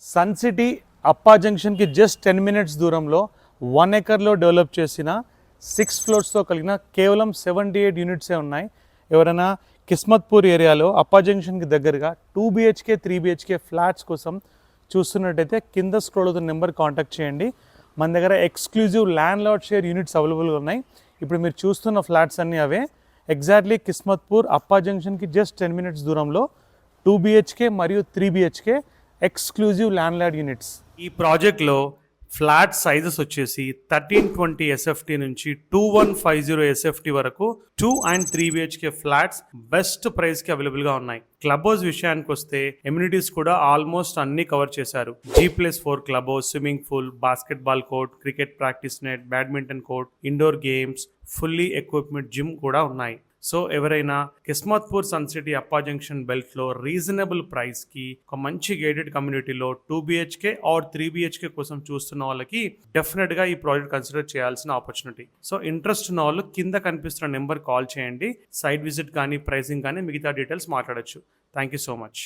Sun city అప్పా జంక్షన్కి just 10 minutes దూరంలో 1 acre develop చేసిన 6 floors కలిగిన కేవలం 78 units ఉన్నాయి. ఎవరైనా కిస్మత్పూర్ ఏరియాలో అప్పా జంక్షన్కి దగ్గరగా 2 BHK 3 BHK ఫ్లాట్స్ కోసం చూస్తున్నట్టయితే కింద స్క్రోల్ అవుతున్న నెంబర్ కాంటాక్ట్ చేయండి. మన దగ్గర exclusive land lord share units అవైలబుల్గా ఉన్నాయి. ఇప్పుడు మీరు చూస్తున్న ఫ్లాట్స్ అన్నీ అవే. ఎగ్జాక్ట్లీ కిస్మత్పూర్ అప్పా జంక్షన్కి జస్ట్ 10 minutes దూరంలో 2 BHK మరియు 3 BHK exclusive land lord units. ఈ ప్రాజెక్ట్లో ఫ్లాట్ సైజెస్ వచ్చేసి 1320 SFT నుంచి 2150 SFT వరకు 2 and 3 BHK ఫ్లాట్స్ బెస్ట్ ప్రైస్కి అవైలబుల్గా ఉన్నాయి. క్లబ్ హౌస్ విషయానికి వస్తే ఎమ్యూనిటీస్ కూడా ఆల్మోస్ట్ అన్ని కవర్ చేశారు. G+4 club house, swimming pool, basketball court, cricket practice net, badminton court, indoor games, fully equipment gym కూడా ఉన్నాయి. సో ఎవరైనా Kismatpur sun city Appa junction బెల్ట్లో రీజనబుల్ ప్రైస్కి ఒక మంచి గేటెడ్ కమ్యూనిటీలో 2 BHK ఆర్ 3 BHK కోసం చూస్తున్న వాళ్ళకి డెఫినెట్గా ఈ ప్రాజెక్ట్ కన్సిడర్ చేయాల్సిన ఆపర్చునిటీ. సో ఇంట్రెస్ట్ ఉన్న వాళ్ళు కింద కనిపిస్తున్న నెంబర్ కాల్ చేయండి. సైట్ విజిట్ కానీ ప్రైసింగ్ కానీ మిగతా డీటెయిల్స్ మాట్లాడచ్చు. Thank you so much.